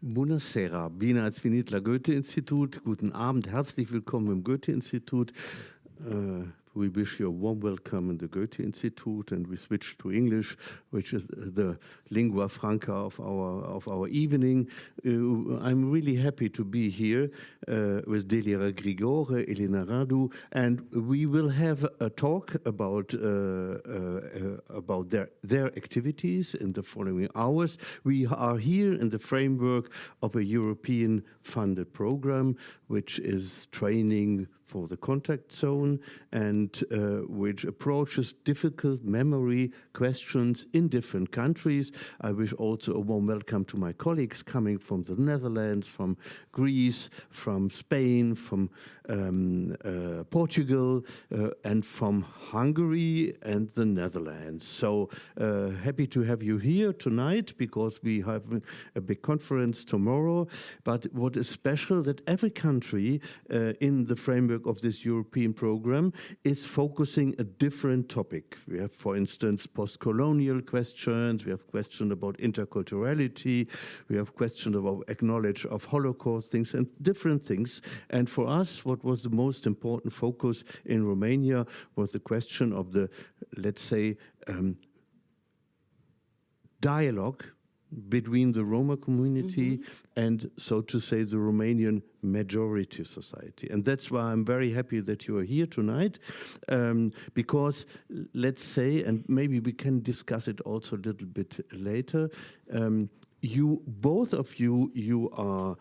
Buonasera, bine ați venit la Goethe-Institut. Guten Abend, herzlich willkommen im Goethe-Institut. We wish you a warm welcome in the Goethe-Institut, and we switch to English, which is the lingua franca of our evening. I'm really happy to be here with Delia, Grigore, Elena, Radu, and we will have a talk about their activities in the following hours. We are here in the framework of a European-funded program, which is training for the Contact Zone, and which approaches difficult memory questions in different countries. I wish also a warm welcome to my colleagues coming from the Netherlands, from Greece, from Spain, from Portugal, and from Hungary and the Netherlands. So happy to have you here tonight, because we have a big conference tomorrow. But what is special, that every country in the framework of this European program is focusing a different topic. We have, for instance, post-colonial questions, we have questions about interculturality, we have questions about acknowledge of Holocaust things and different things. And for us, what was the most important focus in Romania was the question of the, let's say, dialogue between the Roma community and, so to say, the Romanian majority society. And that's why I'm very happy that you are here tonight, because, let's say, and maybe we can discuss it also a little bit later, both of you are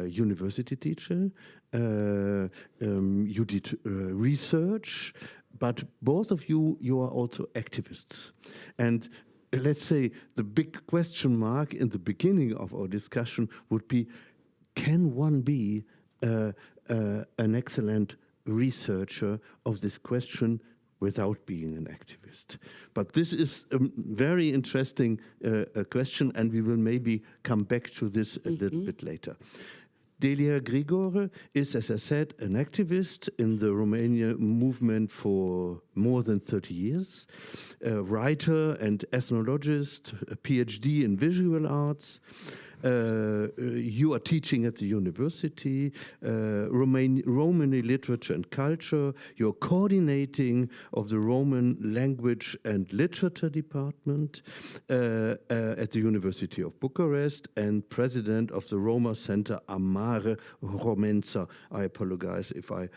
university teacher, you did research, but both of you are also activists. And let's say the big question mark in the beginning of our discussion would be, can one be an excellent researcher of this question without being an activist? But this is a very interesting question, and we will maybe come back to this a little bit later. Delia Grigore is, as I said, an activist in the Romania movement for more than 30 years, a writer and ethnologist, a PhD in visual arts. You are teaching at the university, Romani literature and culture. You're coordinating of the Roman language and literature department at the University of Bucharest, and president of the Roma Center Amare Romența. I apologize if I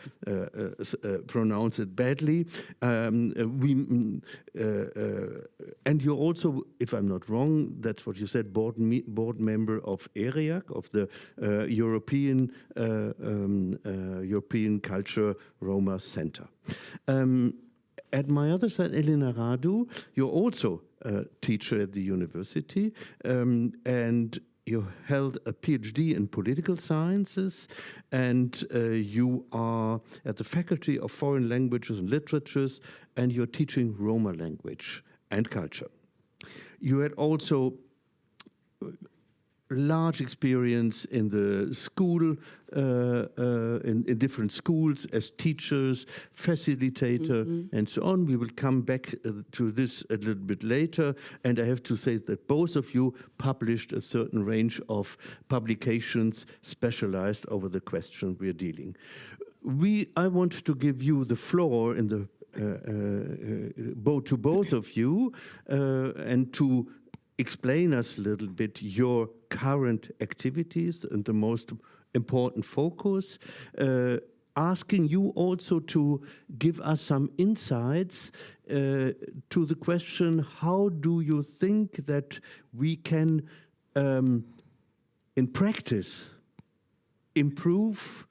pronounce it badly. And you're also, if I'm not wrong, that's what you said, board member of ERIAC, of the European Culture Roma Center. At my other side, Elena, Radu, you're also a teacher at the university, and you held a PhD in political sciences, and you are at the Faculty of Foreign Languages and Literatures, and you're teaching Roma language and culture. You had also large experience in the school, in different schools as teachers, facilitator, and so on. We will come back to this a little bit later. And I have to say that both of you published a certain range of publications specialized over the question we're dealing. I want to give you the floor in the to both of you, and to explain us a little bit your current activities and the most important focus, asking you also to give us some insights to the question, how do you think that we can, in practice, improve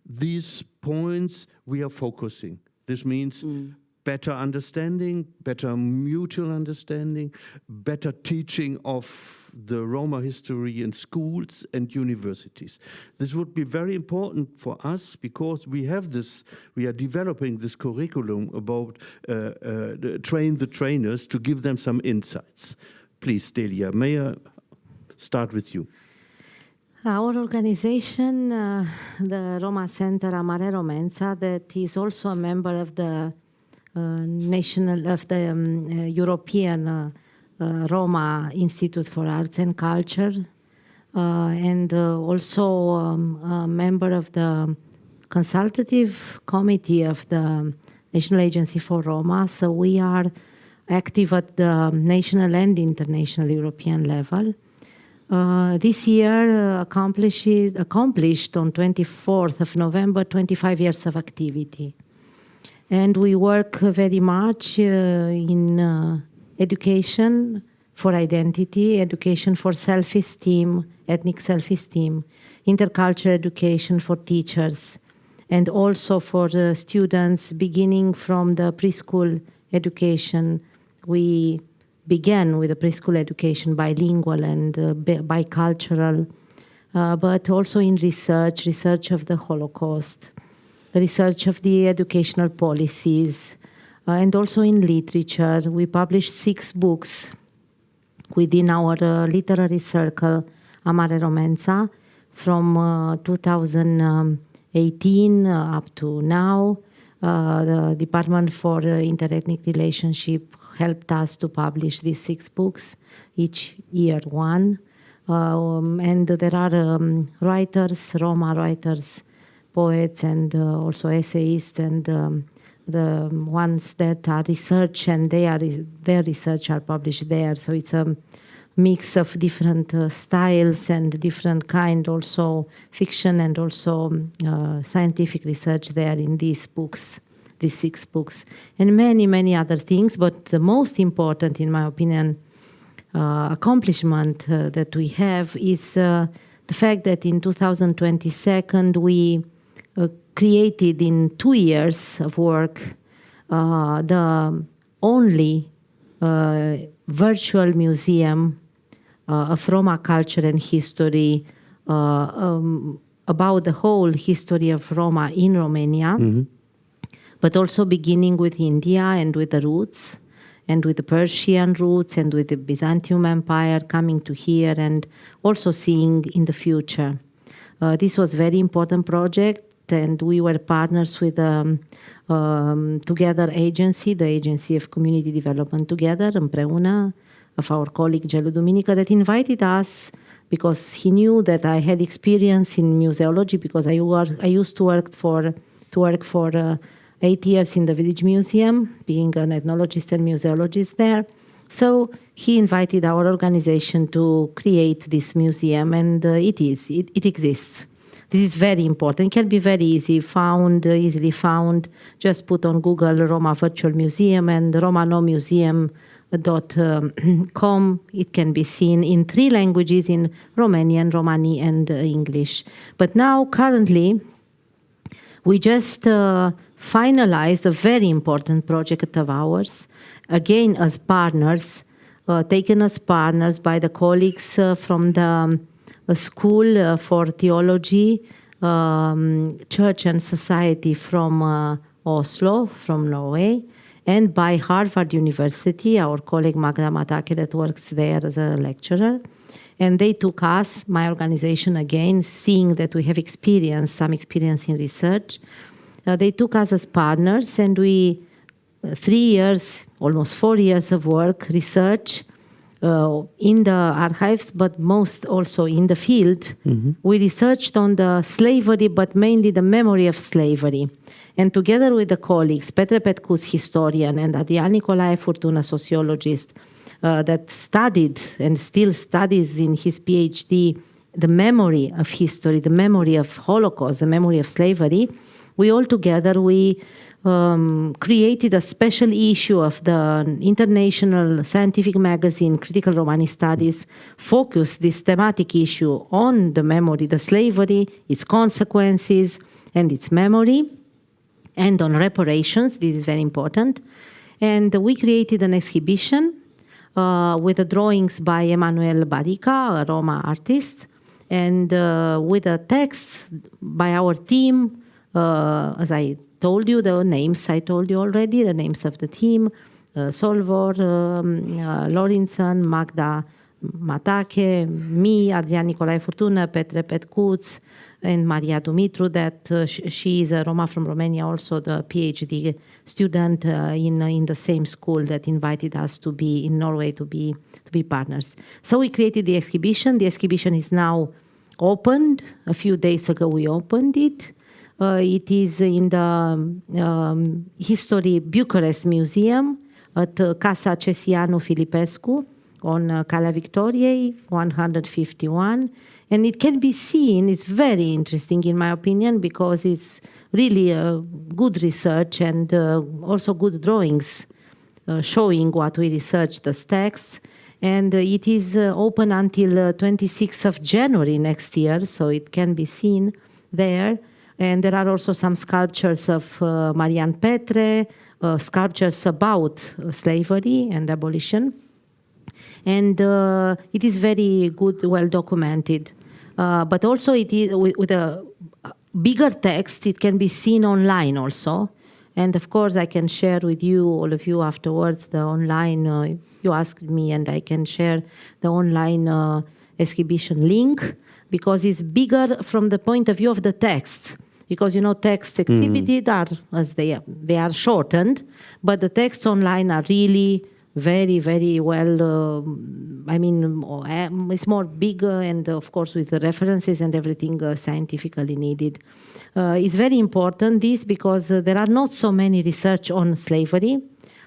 these points we are focusing? This means better understanding, better mutual understanding, better teaching of the Roma history in schools and universities. This would be very important for us, because we are developing this curriculum about train the trainers, to give them some insights. Please, Delia, may I start with you? Our organization, the Roma Center Amare Romența, that is also a member of the European Roma Institute for Arts and Culture, and also a member of the consultative committee of the National Agency for Roma. So we are active at the national and international European level. This year accomplished on 24th of November 25 years of activity. And we work very much in education for identity, education for self-esteem, ethnic self-esteem, intercultural education for teachers, and also for the students beginning from the preschool education. We began with the preschool education, bilingual and bicultural, but also in research of the Holocaust, research of the educational policies, and also in literature. We published 6 books within our literary circle, Amare Romența, from 2018 up to now. The Department for Interethnic Relationship helped us to publish these 6 books, each year one. And there are writers, Roma writers, poets, and also essayists, and the ones that are research, and their research are published there. So it's a mix of different styles and different kind, also fiction and also scientific research there in these books, these 6 books, and many, many other things. But the most important, in my opinion, accomplishment that we have is the fact that in 2022 we created in 2 years of work the only virtual museum of Roma culture and history about the whole history of Roma in Romania, but also beginning with India and with the roots, and with the Persian roots, and with the Byzantium Empire coming to here, and also seeing in the future. This was a very important project, and we were partners with Together agency, the Agency of Community Development Together, împreună, of our colleague Gelu Duminica, that invited us because he knew that I had experience in museology, because I used to work for 8 years in the Village Museum, being an ethnologist and museologist there. So he invited our organization to create this museum, and it exists. This is very important. It can be very easily found. Just put on Google Roma Virtual Museum and romanomuseum.com. It can be seen in 3 languages, in Romanian, Romani, and English. But now, currently, we just finalized a very important project of ours, again as partners, taken as partners by the colleagues from the School for Theology, Church and Society from Oslo, from Norway, and by Harvard University, our colleague Magda Matake that works there as a lecturer. And they took us, my organization again, seeing that we have some experience in research. They took us as partners, and we, 3 years, almost 4 years of work, research, in the archives, but most also in the field. We researched on the slavery, but mainly the memory of slavery. And together with the colleagues, Petre Petcu's historian and Adrian Nicolae Furtuna, sociologist, that studied and still studies in his PhD the memory of history, the memory of Holocaust, the memory of slavery, we all together, created a special issue of the international scientific magazine Critical Romani Studies, focused this thematic issue on the memory, the slavery, its consequences, and its memory, and on reparations. This is very important. And we created an exhibition with the drawings by Emanuel Barica, a Roma artist, and with the texts by our team, as I told you, the names I told you already, the names of the team, Solvor, Lorinson, Magda Matache, me, Adrian Nicolae Furtună, Petre Petcuț, and Maria Dumitru, that she is a Roma from Romania, also the PhD student in the same school that invited us to be in Norway to be partners. So we created the exhibition. The exhibition is now opened. A few days ago we opened it. It is in the History Bucharest Museum at Casa Cesianu Filipescu on Calea Victoriei, 151. And it can be seen, it's very interesting in my opinion, because it's really good research and also good drawings showing what we researched, the texts. And it is open until 26th of January next year, so it can be seen there. And there are also some sculptures of Marian Petre, sculptures about slavery and abolition. And it is very good, well documented. But also it is with a bigger text, it can be seen online also. And of course, I can share with you, all of you afterwards, the online, you asked me and I can share the online exhibition link, because it's bigger from the point of view of the texts. Because, you know, texts exhibited are, as they are shortened, but the texts online are really very, very well, I mean, it's more bigger and of course with the references and everything scientifically needed. It's very important this because there are not so many research on slavery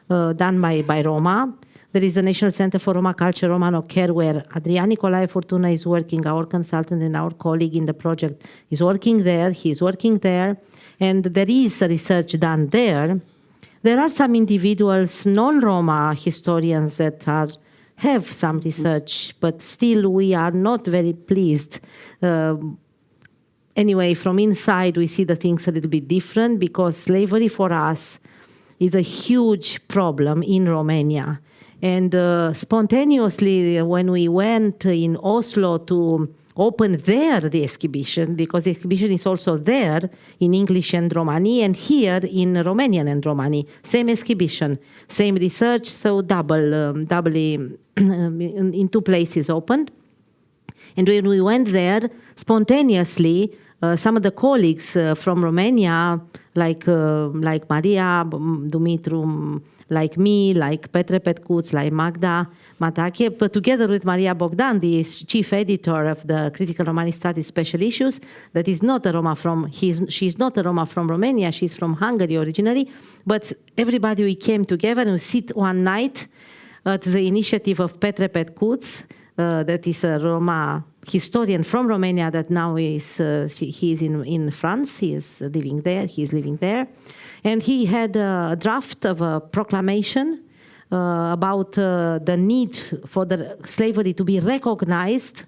done by Roma. There is a National Center for Roma Culture, Romano Care, where Adrian Nicolae Furtună is working, our consultant and our colleague in the project is working there, he is working there, and there is research done there. There are some individuals, non-Roma historians that have some research, but still we are not very pleased. Anyway, from inside we see the things a little bit different, because slavery for us is a huge problem in Romania. And spontaneously, when we went in Oslo to open there the exhibition, because the exhibition is also there in English and Romani, and here in Romanian and Romani. Same exhibition, same research, so doubly in two places opened. And when we went there, spontaneously, some of the colleagues from Romania, like Maria Dumitru, like me, like Petre Petcuț, like Magda Matache, but together with Maria Bogdan, the chief editor of the Critical Romani Studies Special Issues, that is not a Roma from, she's not a Roma from Romania, she's from Hungary originally, but everybody, we came together and we sit one night at the initiative of Petre Petcuț, that is a Roma historian from Romania that now is, he is in France, he is living there. And he had a draft of a proclamation about the need for the slavery to be recognized,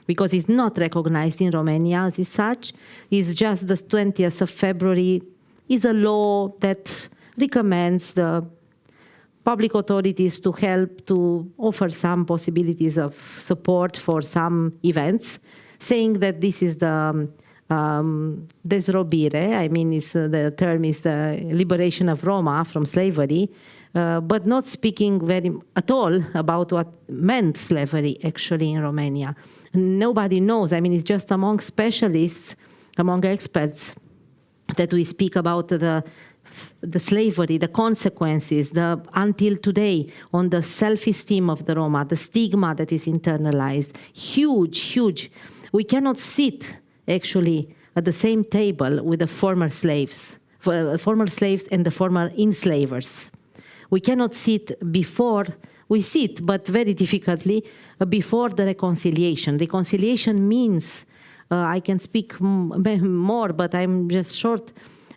because it's not recognized in Romania as such. It's just the 20th of February is a law that recommends the public authorities to help to offer some possibilities of support for some events, saying that this is the desrobire, I mean, the term is the liberation of Roma from slavery, but not speaking at all about what meant slavery actually in Romania. Nobody knows. I mean, it's just among specialists, among experts, that we speak about the slavery, the consequences, until today, on the self-esteem of the Roma, the stigma that is internalized. Huge, huge. We cannot sit actually at the same table with the former slaves and the former enslavers. We cannot sit before, we sit, but very difficultly, before the reconciliation. Reconciliation means, I can speak more, but I'm just short.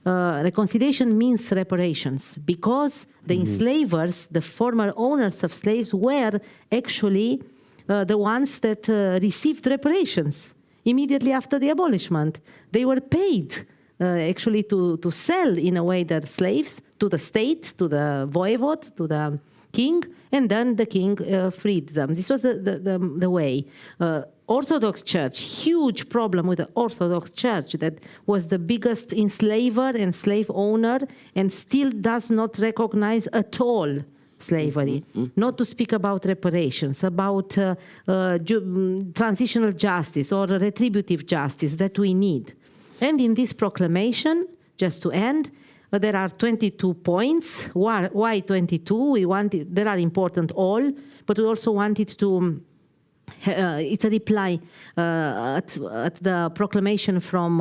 Reconciliation means reparations, because the enslavers, the former owners of slaves, were actually the ones that received reparations. Immediately after the abolishment, they were paid actually to sell in a way their slaves to the state, to the voivod, to the king, and then the king freed them. This was the way. Orthodox Church, huge problem with the Orthodox Church, that was the biggest enslaver and slave owner and still does not recognize at all slavery, not to speak about reparations, about transitional justice or retributive justice that we need. And in this proclamation, just to end, there are 22 points. Why 22? There are important all, but we also wanted to, it's a reply at the proclamation from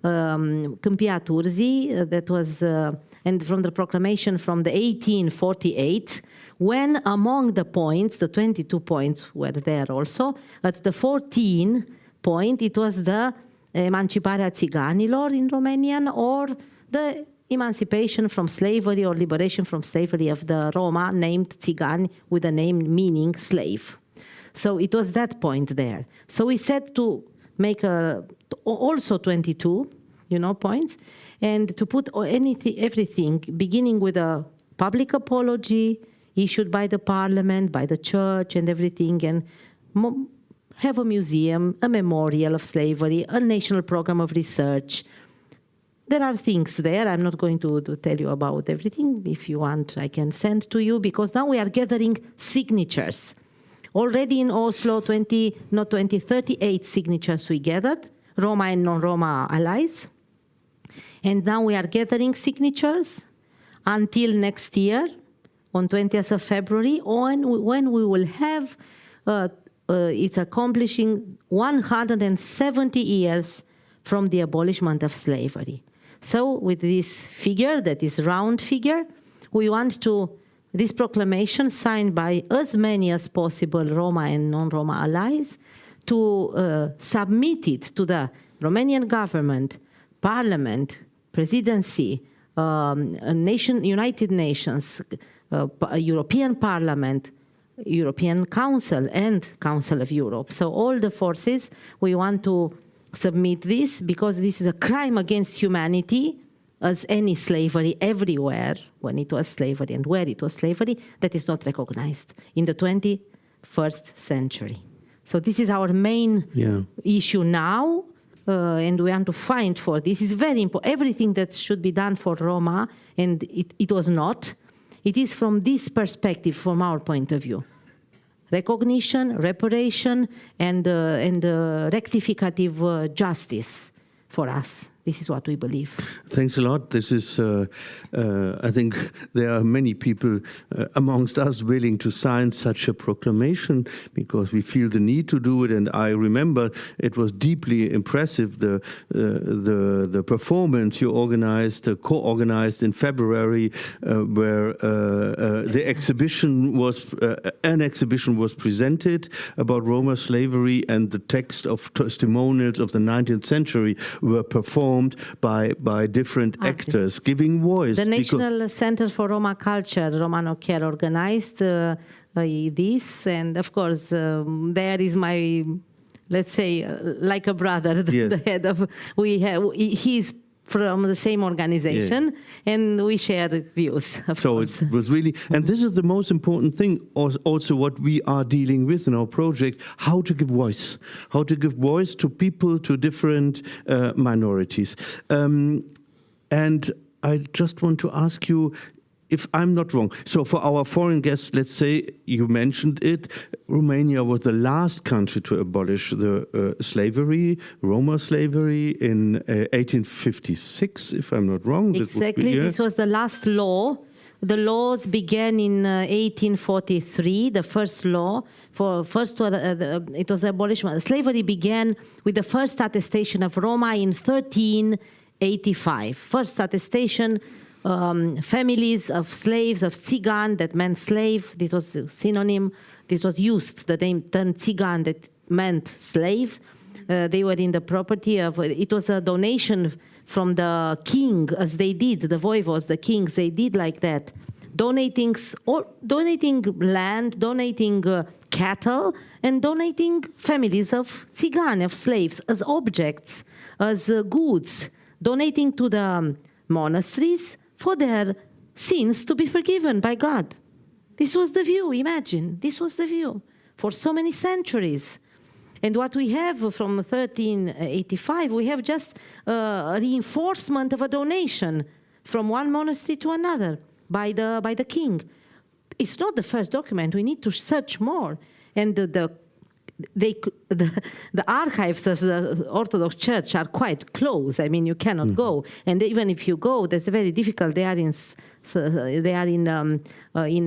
Câmpia Turzii, that was, and from the proclamation from the 1848, when among the points, the 22 points were there also, at the 14 point, it was the emanciparea țiganilor in Romanian, or the emancipation from slavery or liberation from slavery of the Roma named Țigan, with a name meaning slave. So it was that point there. So we said to make also 22, points, and to put everything, beginning with a public apology issued by the parliament, by the church and everything, and have a museum, a memorial of slavery, a national program of research. There are things there. I'm not going to tell you about everything. If you want, I can send to you, because now we are gathering signatures. Already in Oslo, 38 signatures we gathered, Roma and non-Roma allies. And now we are gathering signatures until next year, on 20th of February, when we will have, it's accomplishing 170 years from the abolishment of slavery. So with this figure, that is round figure, we want to, this proclamation signed by as many as possible Roma and non-Roma allies, to submit it to the Romanian government, parliament, presidency, United Nations, European Parliament, European Council, and Council of Europe. So all the forces, we want to submit this, because this is a crime against humanity, as any slavery everywhere, when it was slavery and where it was slavery, that is not recognized in the 21st century. So this is our main issue now, and we want to fight for this. It's very important. Everything that should be done for Roma, and it was not, it is from this perspective, from our point of view. Recognition, reparation, and rectificative justice for us. This is what we believe. Thanks a lot. This is, I think there are many people amongst us willing to sign such a proclamation, because we feel the need to do it. And I remember it was deeply impressive, the performance you organized, co-organized in February, where the exhibition was, an exhibition was presented about Roma slavery, and the text of testimonials of the 19th century were performed by different actors, giving voice. The National Center for Roma Culture, Romano Care, organized this, and of course there is my, let's say, like a brother, the head of, he's from the same organization, and we share views, of course. It was really, and this is the most important thing, also what we are dealing with in our project, how to give voice to people, to different minorities. And I just want to ask you, if I'm not wrong, so for our foreign guests, let's say you mentioned it, Romania was the last country to abolish the slavery, Roma slavery, in 1856, if I'm not wrong. Exactly, this was the last law. The laws began in 1843, the first law. It was the abolishment. Slavery began with the first attestation of Roma in 1385. First attestation, families of slaves, of Țigan, that meant slave. This was a synonym. This was used, the term Țigan, that meant slave. They were in the property of, it was a donation from the king, as they did, the voivodes, the kings, they did like that. Donating land, donating cattle, and donating families of Țigan, of slaves, as objects, as goods, donating to the monasteries for their sins to be forgiven by God. This was the view, imagine. This was the view for so many centuries. And what we have from 1385, we have just a reinforcement of a donation from one monastery to another by the king. it's not the first document. We need to search more. And the archives of the Orthodox Church are quite close. I mean, you cannot go, and even if you go, that's very difficult. They are in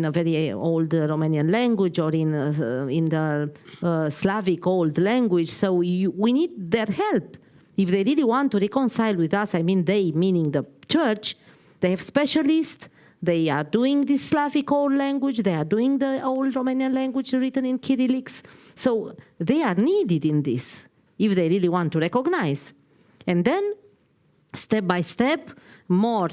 a very old Romanian language or in the Slavic old language. So we need their help if they really want to reconcile with us. I mean, they, meaning the Church, they have specialists. They are doing this Slavic old language. They are doing the old Romanian language written in Cyrillics. So they are needed in this if they really want to recognize. And then, step by step, more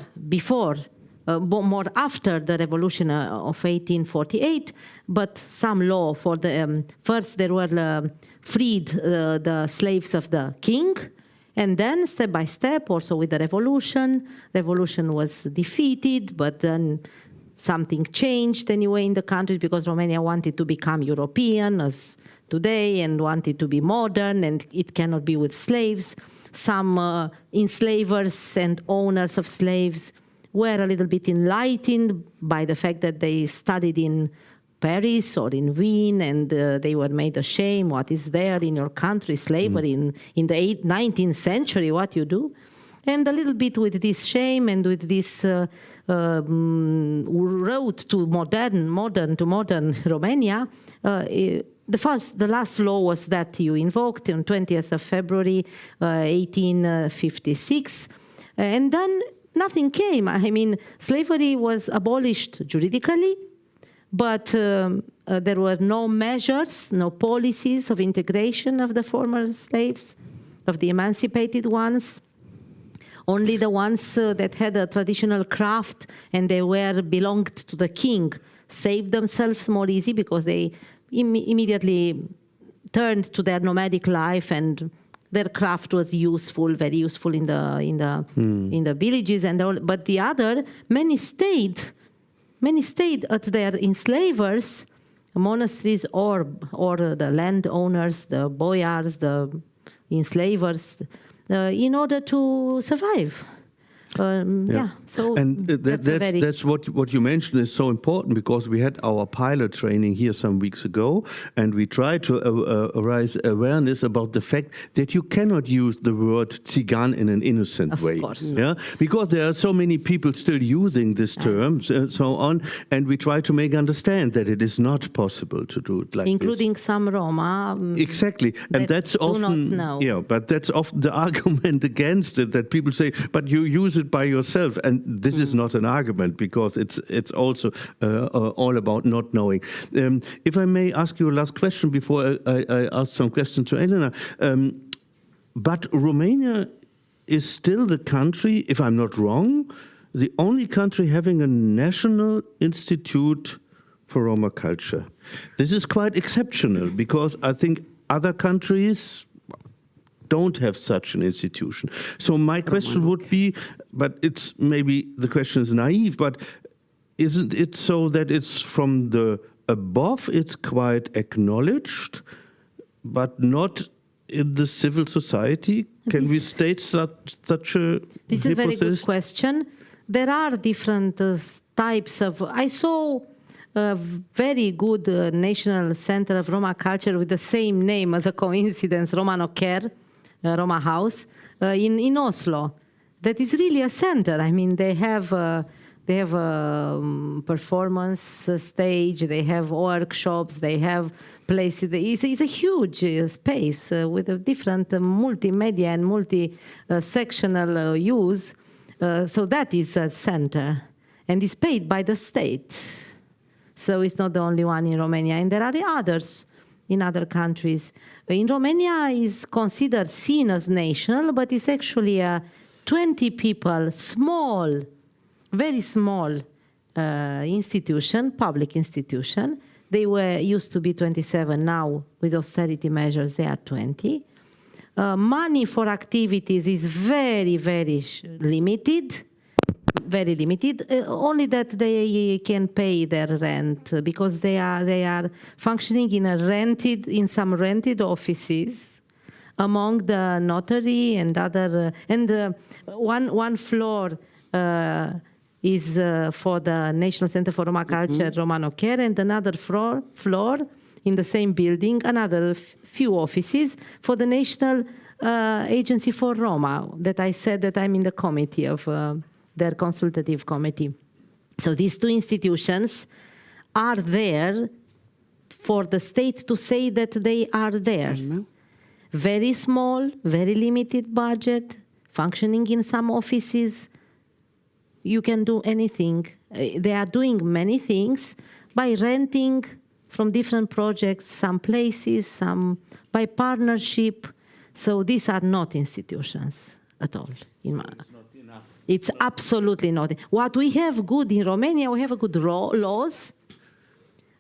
after the revolution of 1848, but some law for the, first there were freed the slaves of the king, and then, step by step, also with the revolution was defeated, but then something changed anyway in the country because Romania wanted to become European as today and wanted to be modern, and it cannot be with slaves. Some enslavers and owners of slaves were a little bit enlightened by the fact that they studied in Paris or in Wien, and they were made ashamed. What is there in your country? Slavery in the 19th century, what you do? And a little bit with this shame and with this road to modern Romania, the last law was that you invoked on 20th of February 1856, and then nothing came. I mean, slavery was abolished juridically, but there were no measures, no policies of integration of the former slaves, of the emancipated ones. Only the ones that had a traditional craft and they belonged to the king saved themselves more easy because they immediately turned to their nomadic life, and their craft was useful, very useful in the villages and all. But the other, many stayed at their enslavers, monasteries, or the landowners, the boyars, the enslavers, in order to survive. So and that's what you mentioned is so important, because we had our pilot training here some weeks ago, and we tried to raise awareness about the fact that you cannot use the word Tsigan in an innocent way. Of course. Yeah, because there are so many people still using this term, so on, and we try to make understand that it is not possible to do it like including this. Some Roma. Exactly, and that's often but that's often the argument against it, that people say, but you use it by yourself, and this is not an argument, because it's also all about not knowing. If I may ask you a last question before I ask some questions to Elena, but Romania is still the country, if I'm not wrong, the only country having a national institute for Roma culture. This is quite exceptional, because I think other countries don't have such an institution. So my question would be, but it's maybe the question is naive, but isn't it so that it's from the above, it's quite acknowledged, but not in the civil society? Can we state such a This is a very good question. There are different types of... I saw a very good National Center of Roma Culture with the same name as a coincidence, Romano Care, Roma House, in Oslo. That is really a center. I mean, they have a performance stage, they have workshops, they have places. It's a huge space with a different multimedia and multi-sectional use. So that is a center, and it's paid by the state. So it's not the only one in Romania, and there are the others in other countries. In Romania, is considered seen as national, but it's actually a 20 people, small, very small institution, public institution. They used to be 27. Now, with austerity measures, they are 20. Money for activities is very, very limited. Very limited. Only that they can pay their rent, because they are functioning in some rented offices among the notary and other one floor is for the National Center for Roma Culture, Romano Care, and another floor in the same building, another few offices for the National Agency for Roma, that I said that I'm in the committee of their consultative committee. So these two institutions are there for the state to say that they are there. Very small, very limited budget, functioning in some offices. You can do anything. They are doing many things by renting from different projects, some places, some by partnership. So these are not institutions at all. It's not enough. It's absolutely not. What we have good in Romania, we have a good laws,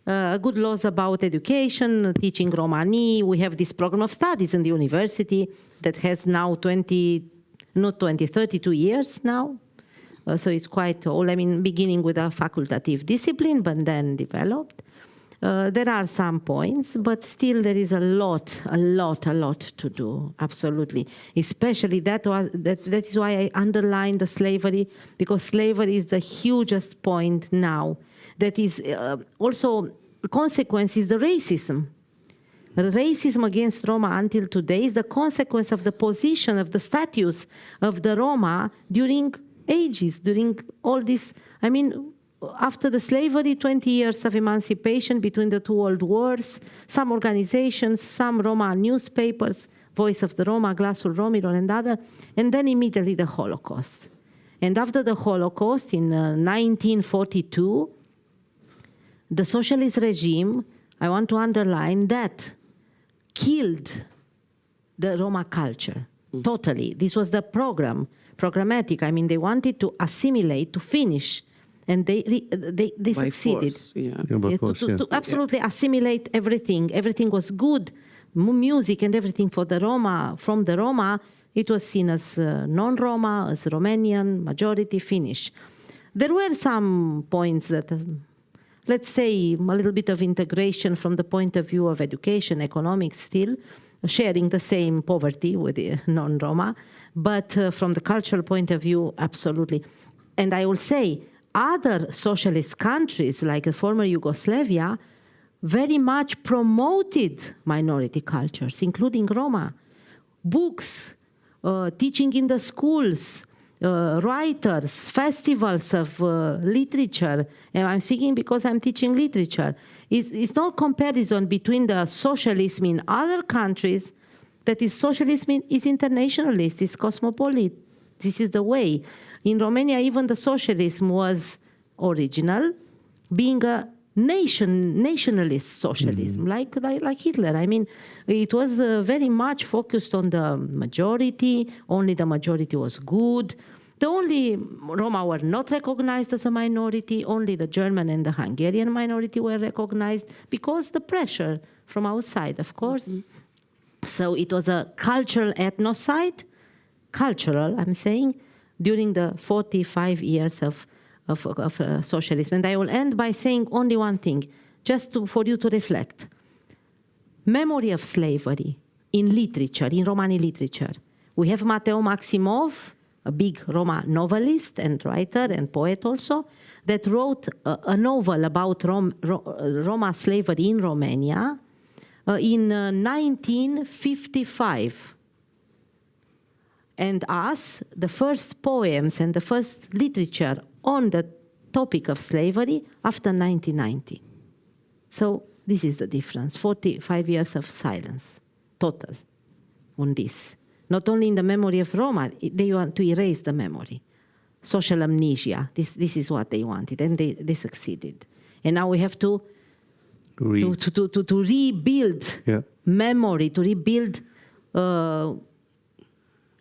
good laws about education, teaching Romani. We have this program of studies in the university that has now 32 years now. So it's quite old. I mean, beginning with a facultative discipline, but then developed. There are some points, but still there is a lot to do, absolutely. Especially that is why I underline the slavery, because slavery is the hugest point now. That is also a consequence is the racism. The racism against Roma until today is the consequence of the position, of the status of the Roma during ages, during all this, I mean, after the slavery, 20 years of emancipation between the two world wars, some organizations, some Roma newspapers, Voice of the Roma, Glasul Romilor and other, and then immediately the Holocaust. And after the Holocaust in 1942, the socialist regime, I want to underline that, killed the Roma culture, totally. This was the programmatic. I mean, they wanted to assimilate, to finish. And they succeeded. Force, yeah. To absolutely assimilate everything. Everything was good. Music and everything for the Roma. From the Roma, it was seen as non-Roma, as Romanian, majority, Finnish. There were some points that, let's say, a little bit of integration from the point of view of education, economics still, sharing the same poverty with the non-Roma. But from the cultural point of view, absolutely. And I will say, other socialist countries, like the former Yugoslavia, very much promoted minority cultures, including Roma. Books, teaching in the schools, writers, festivals of literature. And I'm speaking because I'm teaching literature. It's no comparison between the socialism in other countries, that is socialism is internationalist, is cosmopolitan. This is the way. In Romania, even the socialism was original, being a nationalist socialism, like Hitler. I mean, it was very much focused on the majority. Only the majority was good. The only Roma were not recognized as a minority. Only the German and the Hungarian minority were recognized because the pressure from outside, of course. So it was a cultural ethnocide, I'm saying, during the 45 years of socialism. And I will end by saying only one thing, just for you to reflect. Memory of slavery in literature, in Romani literature. We have Mateo Maximov, a big Roma novelist and writer and poet also, that wrote a novel about Roma slavery in Romania in 1955. And us, the first poems and the first literature on the topic of slavery after 1990. So this is the difference, 45 years of silence, total, on this. Not only in the memory of Roma, they want to erase the memory. Social amnesia, this is what they wanted, and they succeeded. And now we have to rebuild memory, to rebuild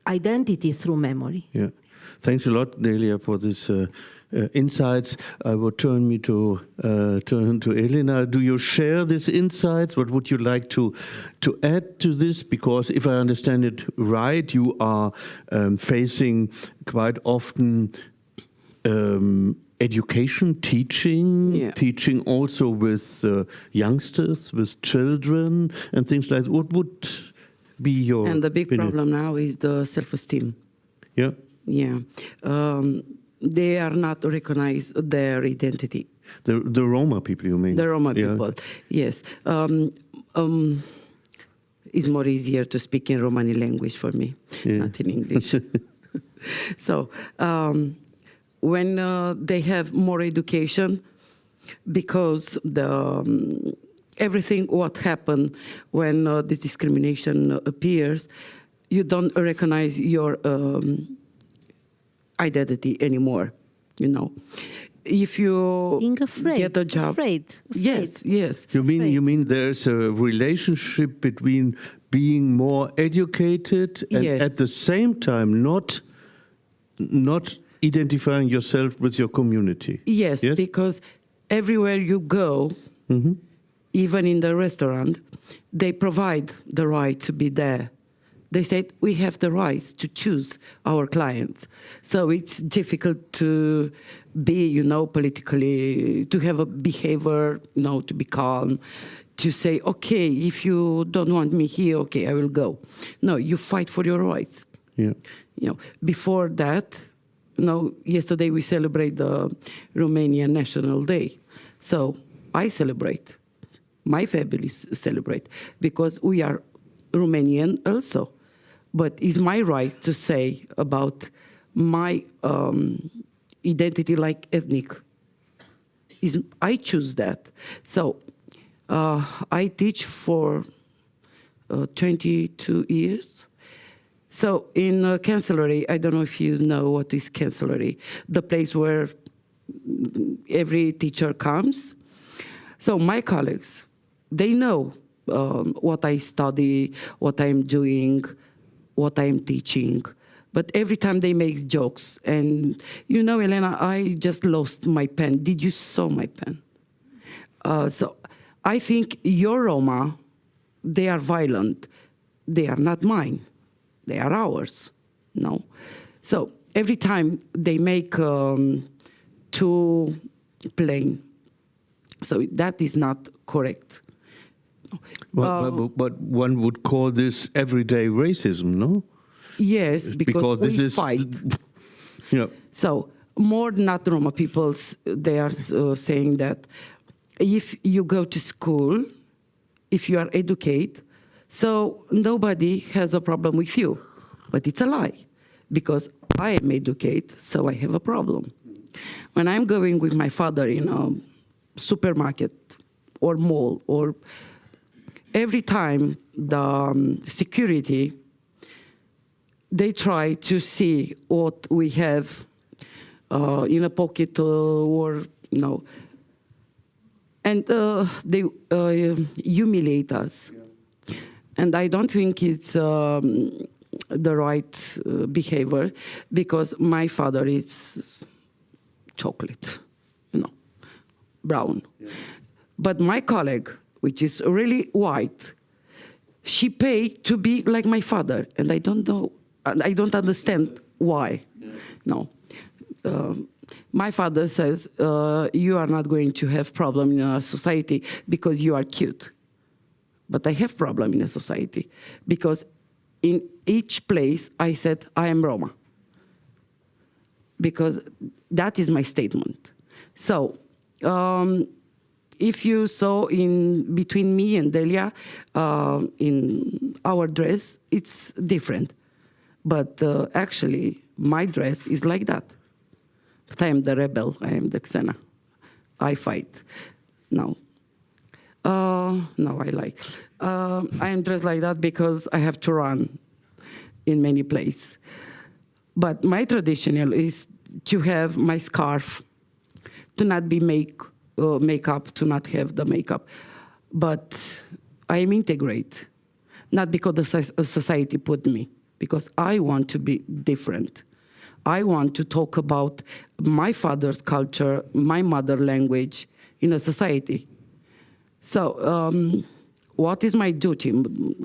identity through memory. Yeah, thanks a lot, Delia, for this insights. I will turn to Elena. Do you share these insights? What would you like to add to this? Because if I understand it right, you are facing quite often education, teaching also with youngsters, with children, and things like that. What would be your And the big opinion? problem now is the self-esteem. Yeah. Yeah. they are not recognize their identity. The Roma people, you mean? The Roma people, yes. It's more easier to speak in Romani language for me, not in English. So when they have more education, because everything what happened when the discrimination appears, you don't recognize your identity anymore, you know. If you get a job, afraid. yes. You mean there's a relationship between being more educated and at the same time not identifying yourself with your community? Yes, because everywhere you go, even in the restaurant, they provide the right to be there. They said we have the rights to choose our clients. So it's difficult to be, you know, politically, to have a behavior, you know, to be calm, to say, okay, if you don't want me here, okay, I will go. No, you fight for your rights. Yeah. You know, before that, you know, yesterday we celebrate the Romanian National Day. So I celebrate, my family celebrate, because we are Romanian also. But it's my right to say about my identity like ethnic. I choose that. So I teach for 22 years. So in Chancellery, I don't know if you know what is Chancellery, the place where every teacher comes. So my colleagues, they know what I study, what I'm doing, what I'm teaching. But every time they make jokes. And, you know, Elena, I just lost my pen. Did you saw my pen? So I think your Roma, they are violent. They are not mine. They are ours. No. So every time they make too plain. So that is not correct. But one would call this everyday racism, no? Yes, because this we is fight. Yeah. So more not Roma people, they are saying that if you go to school, if you are educated, so nobody has a problem with you. But it's a lie, because I am educated, so I have a problem. When I'm going with my father in a supermarket or mall, or every time the security, they try to see what we have in a pocket or, you know, and they humiliate us. Yeah. And I don't think it's the right behavior, because my father is chocolate, you know, brown. Yeah. But my colleague, which is really white, she paid to be like my father, and I don't know, I don't understand why. Yeah. No. My father says, you are not going to have problem in a society because you are cute. But I have problem in a society, because in each place I said, I am Roma. Because that is my statement. So, if you saw in between me and Delia, in our dress, it's different. But actually, my dress is like that. But I am the rebel, I am the Xena. I fight. No. No, I like. I am dressed like that because I have to run in many places. But my traditional is to have my scarf, to not be makeup, to not have the makeup. But I am integrate, not because the society put me, because I want to be different. I want to talk about my father's culture, my mother language in a society. So what is my duty,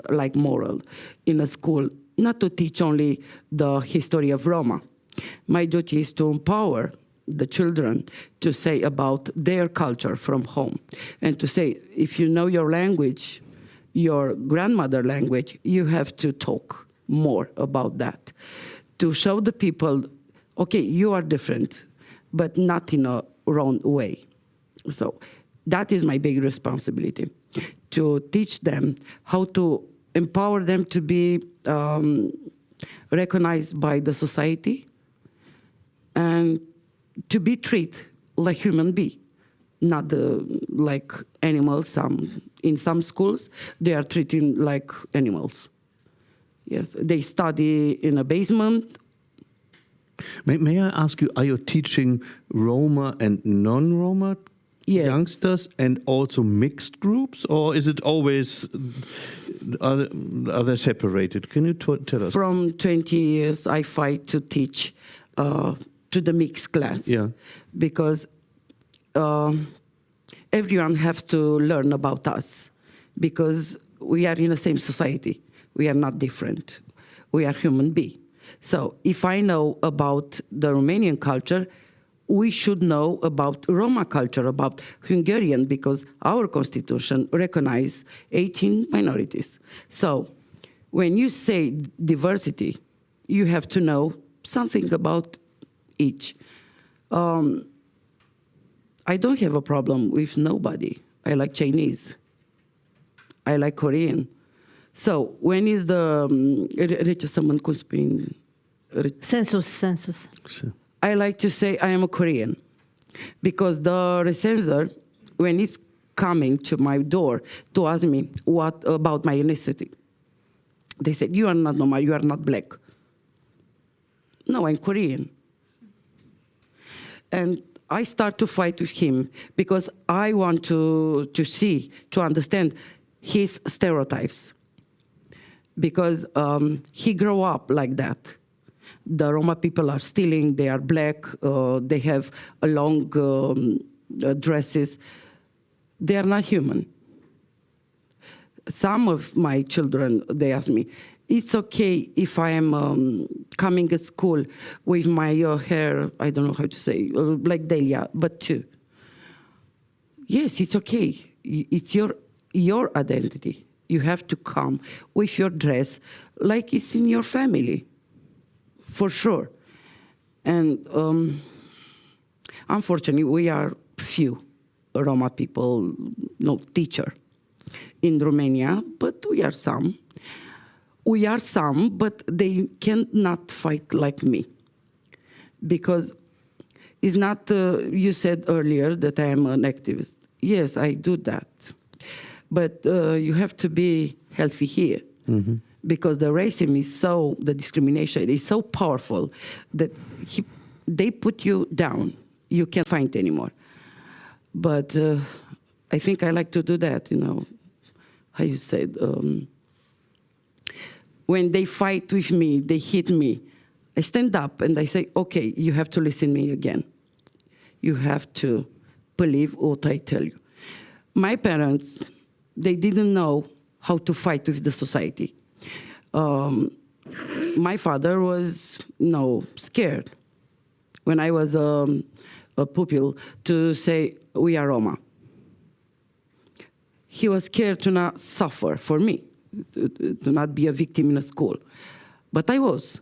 like moral, in a school? Not to teach only the history of Roma. My duty is to empower the children to say about their culture from home, and to say, if you know your language, your grandmother language, you have to talk more about that. To show the people, okay, you are different, but not in a wrong way. So that is my big responsibility, to teach them how to empower them to be recognized by the society and to be treated like human being, not like animals. In some schools, they are treated like animals. Yes, they study in a basement. May I ask you, are you teaching Roma and non-Roma youngsters and also mixed groups, or is it always are they separated? Can you tell us? From 20 years, I fight to teach to the mixed class. Yeah. Because everyone has to learn about us, because we are in the same society. We are not different. We are human beings. So if I know about the Romanian culture, we should know about Roma culture, about Hungarian, because our constitution recognizes 18 minorities. So when you say diversity, you have to know something about each. I don't have a problem with nobody. I like Chinese. I like Korean. So when is the census? I like to say I am a Korean, because the recensor, when he's coming to my door to ask me what about my ethnicity, they said, you are not normal, you are not black. No, I'm Korean. And I start to fight with him because I want to understand his stereotypes. Because he grew up like that. The Roma people are stealing, they are black, they have long dresses. They are not human. Some of my children, they ask me, it's okay if I am coming to school with my hair, I don't know how to say, like Delia, but two. Yes, it's okay. It's your identity. You have to come with your dress like it's in your family, for sure. And unfortunately, we are few Roma people, no teacher in Romania, but we are some. We are some, but they cannot fight like me. Because it's not, you said earlier that I am an activist. Yes, I do that. But you have to be healthy here. Mm-hmm. Because the racism is the discrimination is so powerful that they put you down. You can't fight anymore. But I think I like to do that, how you said. When they fight with me, they hit me, I stand up and I say, okay, you have to listen to me again. You have to believe what I tell you. My parents, they didn't know how to fight with the society. My father was scared when I was a pupil to say we are Roma. He was scared to not suffer for me, to not be a victim in a school. But I was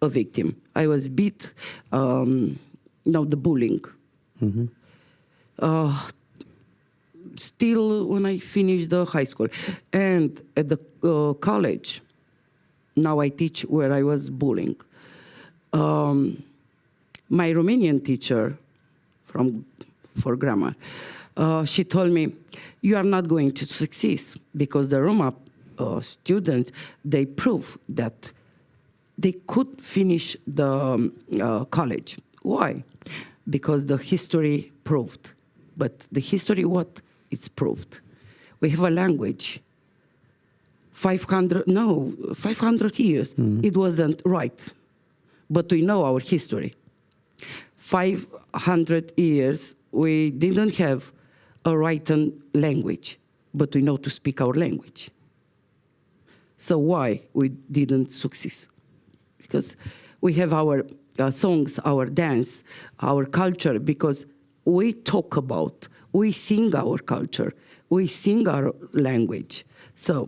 a victim. I was beat, the bullying. Mm-hmm. Still, when I finished the high school and at the college, now I teach where I was bullying. My Romanian teacher for grammar, she told me, you are not going to succeed because the Roma students, they prove that they could finish the college. Why? Because the history proved. But the history, what? It's proved. We have a language. 500 years. Mm-hmm. It wasn't right. But we know our history. 500 years, we didn't have a written language, but we know to speak our language. So why we didn't succeed? Because we have our songs, our dance, our culture, because we talk about, we sing our culture, we sing our language. So,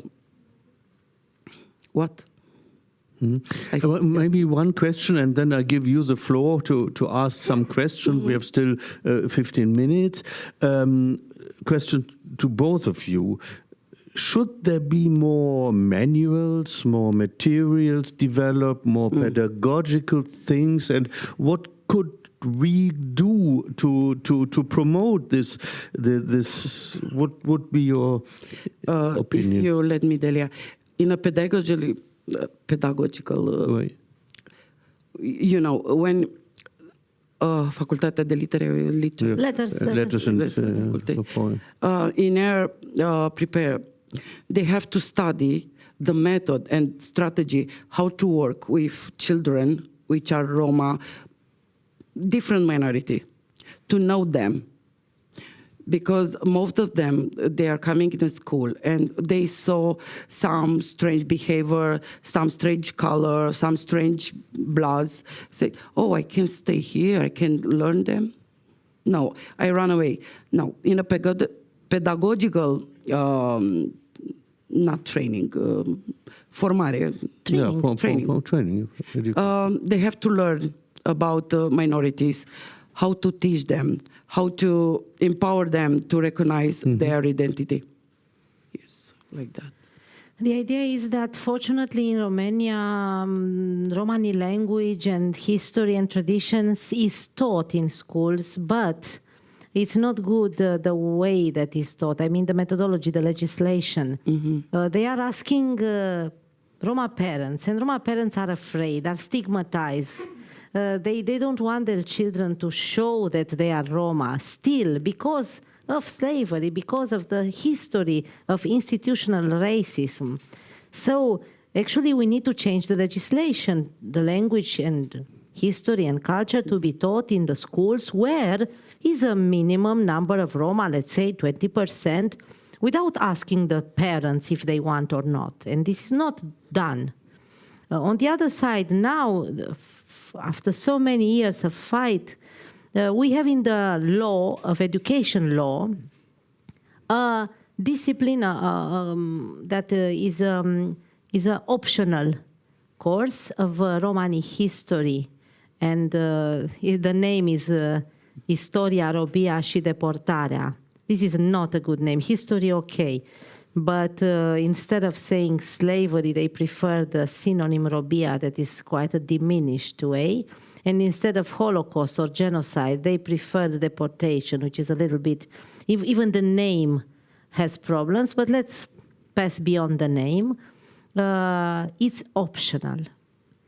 what? Maybe one question, and then I give you the floor to ask some questions. We have still 15 minutes. Question to both of you. Should there be more manuals, more materials developed, more pedagogical things? And what could we do to promote this? What would be your opinion? If you let me, Delia, in a pedagogical way. You know, when Facultatea de Letters in air prepare, they have to study the method and strategy, how to work with children which are Roma, different minority, to know them. Because most of them, they are coming into school and they saw some strange behavior, some strange color, some strange bloods. Say, oh, I can stay here, I can learn them. No, I run away. No, in a pedagogical, not training, formare. Training. They have to learn about minorities, how to teach them, how to empower them to recognize their identity. Yes, like that. The idea is that, fortunately, in Romania, Romani language and history and traditions is taught in schools, but it's not good the way that is taught. I mean, the methodology, the legislation. They are asking Roma parents, and Roma parents are afraid, are stigmatized. They don't want their children to show that they are Roma still because of slavery, because of the history of institutional racism. So actually we need to change the legislation, the language and history and culture to be taught in the schools where is a minimum number of Roma, let's say 20%, without asking the parents if they want or not. And this is not done. On the other side, now, after so many years of fight, we have in the law of education law a discipline that is an optional course of Romani history, and the name is Istoria, Robia și Deportarea. This is not a good name. History, okay. But instead of saying slavery, they prefer the synonym Robia, that is quite a diminished way. And instead of Holocaust or genocide, they prefer the deportation, which is a little bit, even the name has problems, but let's pass beyond the name. It's optional.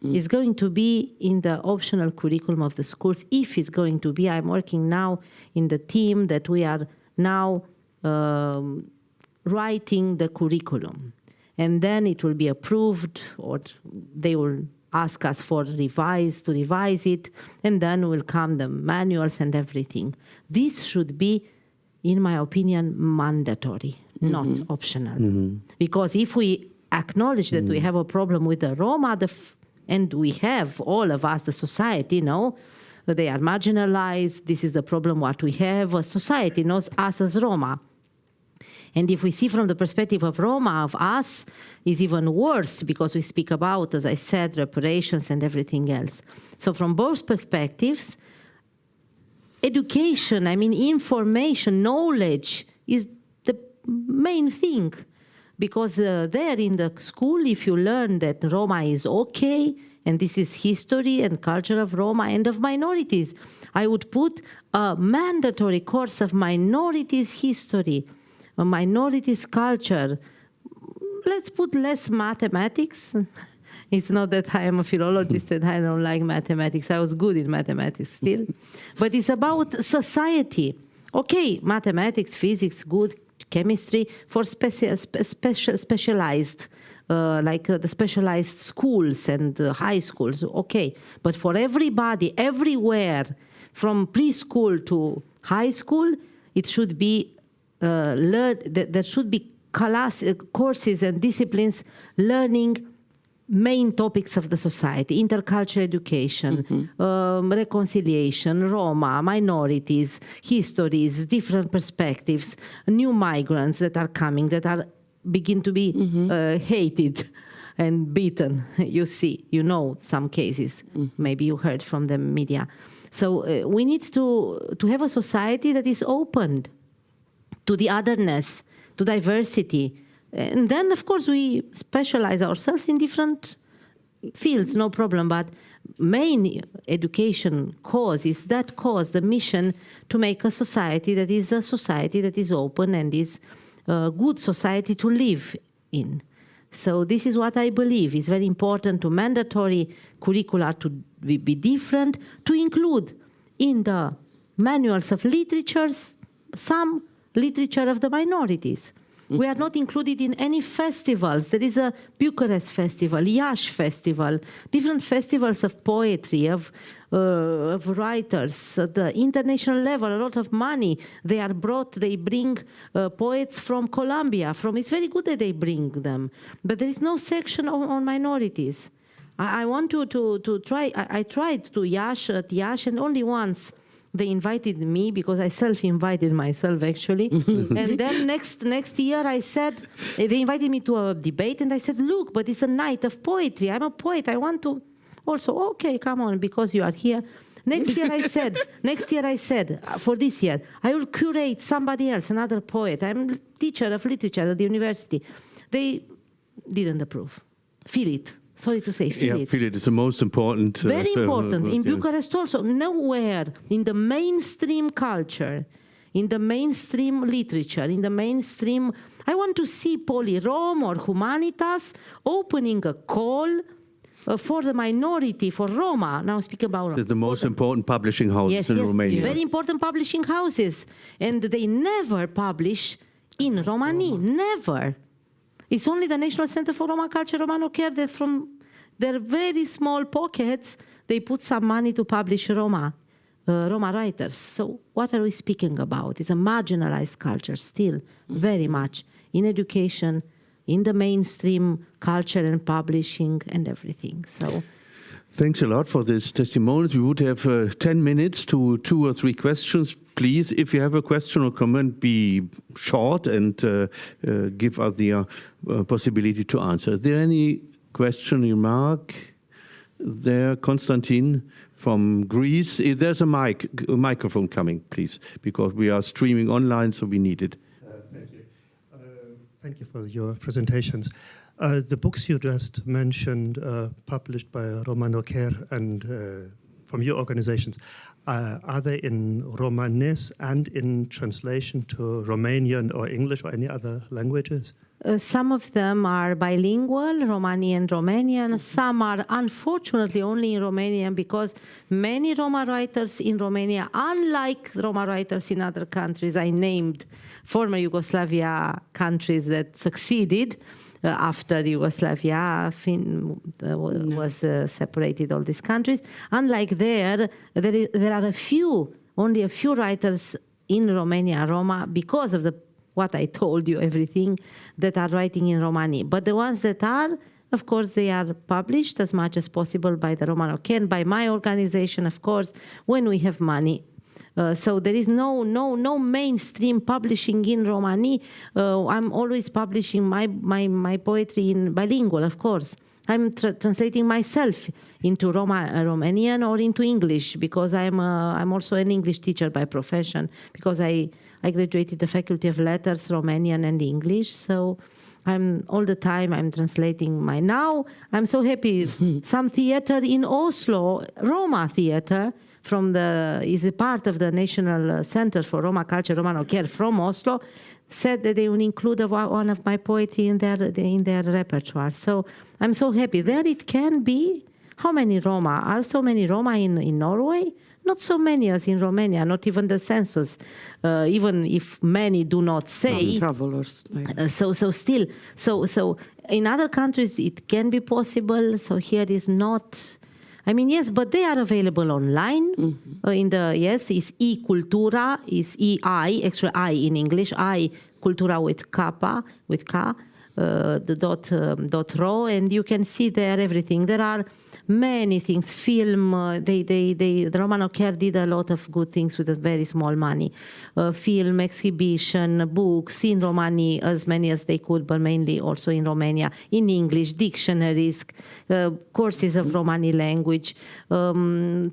It's going to be in the optional curriculum of the schools. If it's going to be, I'm working now in the team that we are now writing the curriculum, and then it will be approved, or they will ask us to revise it, and then will come the manuals and everything. This should be, in my opinion, mandatory, not optional. Because if we acknowledge that we have a problem with the Roma, and we have, all of us, the society, they are marginalized, this is the problem what we have, society knows us as Roma. And if we see from the perspective of Roma, of us, is even worse because we speak about, as I said, reparations and everything else. So from both perspectives, education, I mean information, knowledge is the main thing. Because there in the school, if you learn that Roma is okay, and this is history and culture of Roma and of minorities, I would put a mandatory course of minorities history, a minorities culture. Let's put less mathematics. It's not that I am a philologist and I don't like mathematics. I was good in mathematics still. But it's about society. Okay, mathematics, physics, good, chemistry for specialized, like the specialized schools and high schools. Okay, but for everybody, everywhere, from preschool to high school, it should be there should be courses and disciplines learning main topics of the society: intercultural education, reconciliation, Roma, minorities, histories, different perspectives, new migrants that are coming, that are begin to be hated. and beaten. You see, you know some cases. Maybe you heard from the media. So we need to have a society that is opened to the otherness, to diversity. And then, of course, we specialize ourselves in different fields, no problem. But main education cause is that cause, the mission to make a society that is open and is a good society to live in. So this is what I believe. It's very important to mandatory curricula to be different, to include in the manuals of literatures some literature of the minorities. We are not included in any festivals. There is a Bucharest festival, Iași festival, different festivals of poetry, of writers at the international level, a lot of money. They bring poets from Colombia. It's very good that they bring them. But there is no section on minorities. I want to try, I tried to at Iași, and only once they invited me, because I self-invited myself, actually. And then next year I said, they invited me to a debate, and I said, look, but it's a night of poetry. I'm a poet. I want to also, okay, come on, because you are here. Next year I said, for this year, I will curate somebody else, another poet. I'm a teacher of literature at the university. They didn't approve. Feel it. Sorry to say, feel it. Feel it. It's the most important. Very important. In Bucharest also, nowhere in the mainstream culture, in the mainstream literature, in the mainstream, I want to see Polyrom or Humanitas opening a call for the minority, for Roma. Now speak about Roma. The most important publishing houses in Romania. Very important publishing houses. And they never publish in Romani, never. It's only the National Center for Roma Culture, Romano Care, that from their very small pockets, they put some money to publish Roma writers. So what are we speaking about? It's a marginalized culture still, very much, in education, in the mainstream culture and publishing and everything. So, thanks a lot for this testimonial. We would have 10 minutes to 2 or 3 questions. Please, if you have a question or comment, be short and give us the possibility to answer. Is there any question, remark? There, Konstantin from Greece. There's a microphone coming, please, because we are streaming online, so we need it. Thank you. Thank you for your presentations. The books you just mentioned, published by Romano Care and from your organizations, are they in Romanes and in translation to Romanian or English or any other languages? Some of them are bilingual, Romani and Romanian. Some are unfortunately only in Romanian, because many Roma writers in Romania, unlike Roma writers in other countries, I named former Yugoslavia countries that succeeded after Yugoslavia was separated, all these countries. Unlike there are only a few writers in Romania, Roma, because of what I told you, everything, that are writing in Romani. But the ones that are, of course, they are published as much as possible by the Romano Care, by my organization, of course, when we have money. So there is no mainstream publishing in Romani. I'm always publishing my poetry in bilingual, of course. I'm translating myself into Romanian or into English, because I'm also an English teacher by profession, because I graduated the Faculty of Letters, Romanian and English. So all the time I'm translating now I'm so happy. Some theater in Oslo, Roma theater, is a part of the National Center for Roma Culture, Romano Care from Oslo, said that they will include one of my poetry in their repertoire. So I'm so happy. There it can be. How many Roma? Are so many Roma in Norway? Not so many as in Romania, not even the census, even if many do not say. Travelers. So in other countries it can be possible. So here is not. I mean, yes, but they are available online. Mm-hmm. Is e-cultura, is E-I, extra I in English, I, cultura with K. .ro, and you can see there everything. There are many things. Film, the Romano Care did a lot of good things with a very small money. Film, exhibition, books in Romani, as many as they could, but mainly also in Romania, in English, dictionaries, courses of Romani language,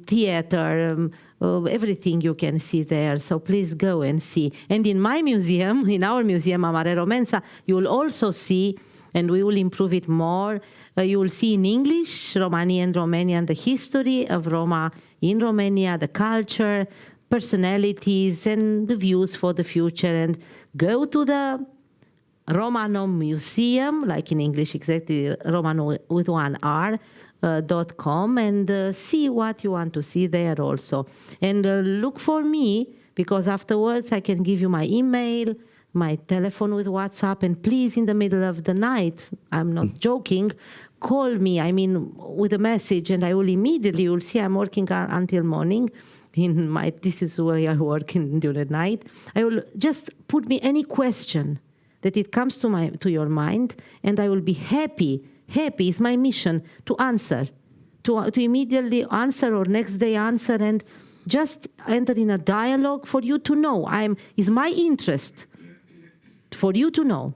theater, everything you can see there. So please go and see. And in my museum, in our museum, Amare Romența, you will also see, and we will improve it more, you will see in English, Romani and Romanian, the history of Roma in Romania, the culture, personalities, and the views for the future. And go to the Romano Museum, like in English, exactly, Romano with one R, .com, and see what you want to see there also. And look for me, because afterwards I can give you my email, my telephone with WhatsApp, and please, in the middle of the night, I'm not joking, call me, I mean, with a message, and I will immediately, you'll see I'm working until morning. This is where I work during the night. I will just put me any question that it comes to your mind, and I will be happy is my mission to answer, to immediately answer or next day answer, and just enter in a dialogue for you to know. It's my interest for you to know.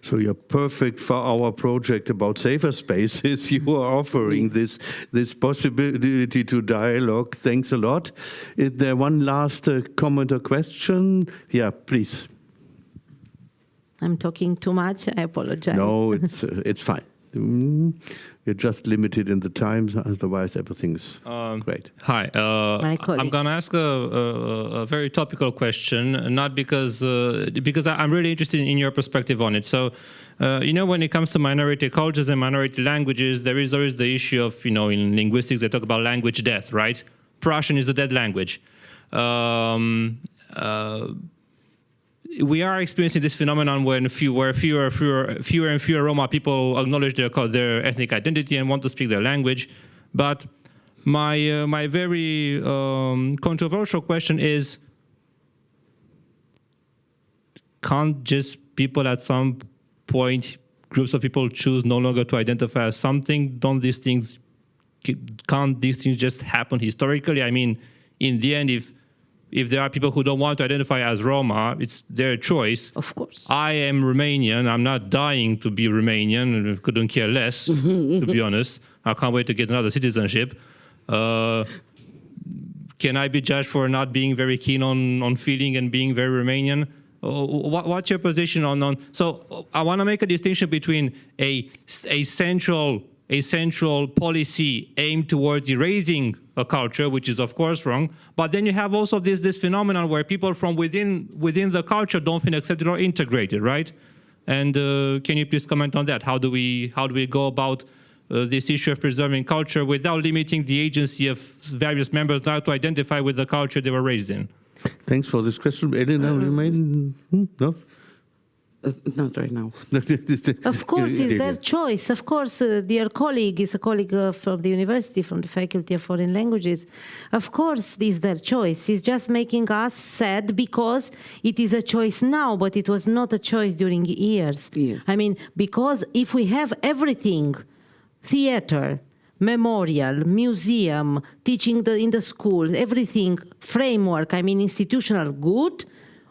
So you're perfect for our project about safer spaces. You are offering this possibility to dialogue. Thanks a lot. Is there one last comment or question? Yeah, please. I'm talking too much. I apologize. No, it's fine. You're just limited in the time, otherwise everything's great. Hi, I'm going to ask a very topical question, not because I'm really interested in your perspective on it. So, when it comes to minority cultures and minority languages, there is always the issue of, in linguistics, they talk about language death, right? Prussian is a dead language. We are experiencing this phenomenon where fewer and fewer Roma people acknowledge their ethnic identity and want to speak their language. But my very controversial question is, can't just people at some point, groups of people, choose no longer to identify as something? Can't these things just happen historically? I mean, in the end, if there are people who don't want to identify as Roma, it's their choice. Of course. I am Romanian. I'm not dying to be Romanian. Couldn't care less, to be honest. I can't wait to get another citizenship. Can I be judged for not being very keen on feeling and being very Romanian? What's your position on? So I want to make a distinction between a central policy aimed towards erasing a culture, which is of course wrong, but then you have also this phenomenon where people from within the culture don't feel accepted or integrated, right? And can you please comment on that? How do we go about this issue of preserving culture without limiting the agency of various members now to identify with the culture they were raised in? Thanks for this question. Elena, no? Not right now. Of course, it's their choice. Of course, dear colleague is a colleague from the university, from the Faculty of Foreign Languages. Of course, this is their choice. It's just making us sad because it is a choice now, but it was not a choice during years. Yes. I mean, because if we have everything, theater, memorial, museum, teaching in the schools, everything, framework, I mean, institutional good,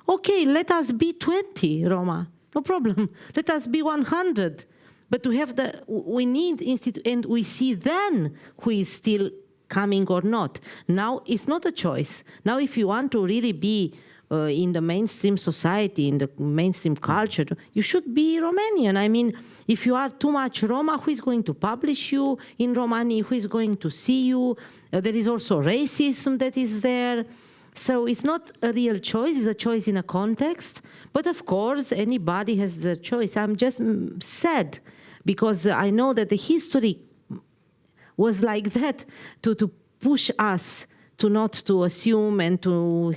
okay, let us be 20 Roma. No problem. Let us be 100. But to have we need and we see then who is still coming or not. Now it's not a choice. Now if you want to really be in the mainstream society, in the mainstream culture, you should be Romanian. I mean, if you are too much Roma, who is going to publish you in Romani? Who is going to see you? There is also racism that is there. So it's not a real choice, it's a choice in a context. But of course, anybody has the choice. I'm just sad because I know that the history was like that to push us to not to assume and to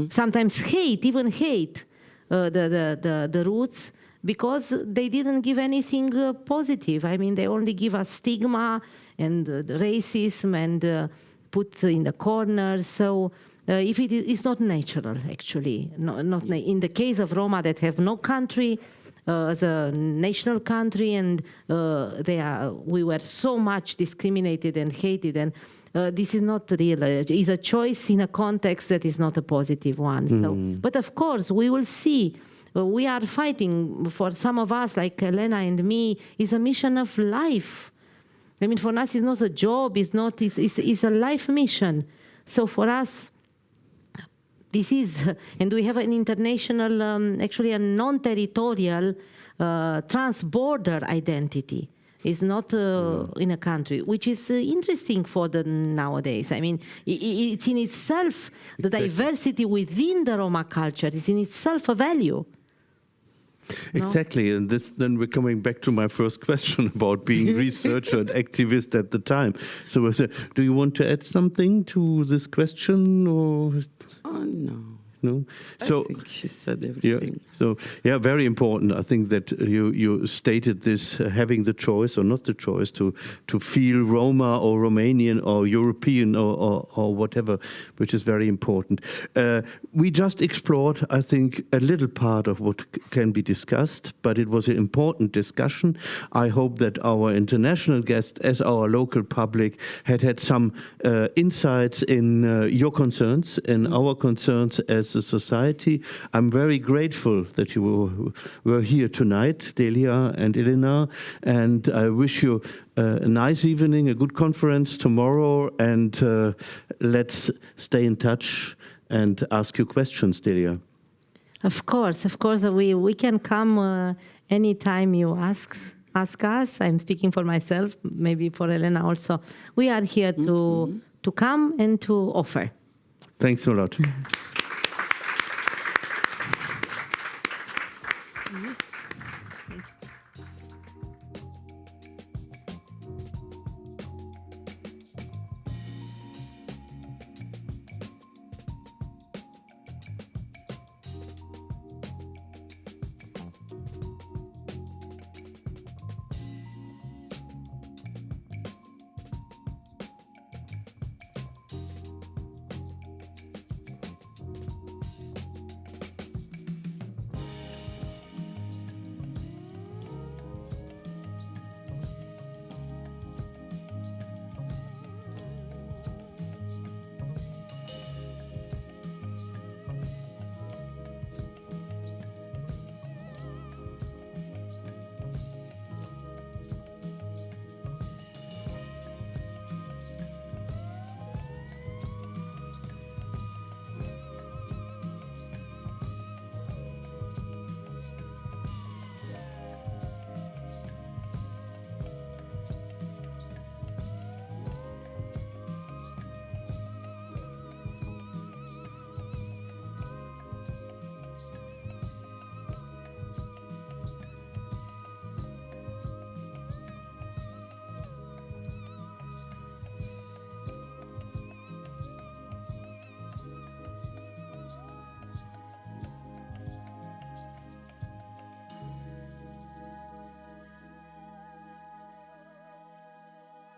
sometimes even hate the roots because they didn't give anything positive. I mean, they only give us stigma and racism and put in the corner. So if it's not natural, actually, not in the case of Roma that have no country, as a national country, and we were so much discriminated and hated, and this is not real. It's a choice in a context that is not a positive one. So, but of course, we will see. We are fighting. For some of us, like Elena and me, is a mission of life. I mean, for us, it's not a job. It's a life mission. So for us, this is, and we have an international, actually a non-territorial, trans-border identity. It's not in a country, which is interesting for the nowadays. I mean, it's in itself, the diversity within the Roma culture is in itself a value. Exactly, and then we're coming back to my first question about being researcher and activist at the time. So, do you want to add something to this question, or? No. No? So, I think she said everything. Yeah, very important. I think that you stated this, having the choice or not the choice to feel Roma or Romanian or European or whatever, which is very important. We just explored, I think, a little part of what can be discussed, but it was an important discussion. I hope that our international guests, as our local public, had some insights in your concerns and our concerns as a society. I'm very grateful that you were here tonight, Delia and Elena, and I wish you a nice evening, a good conference tomorrow, and let's stay in touch and ask you questions, Delia. Of course, we can come anytime you ask us. I'm speaking for myself, maybe for Elena also. We are here to come and to offer. Thanks a lot. Yes.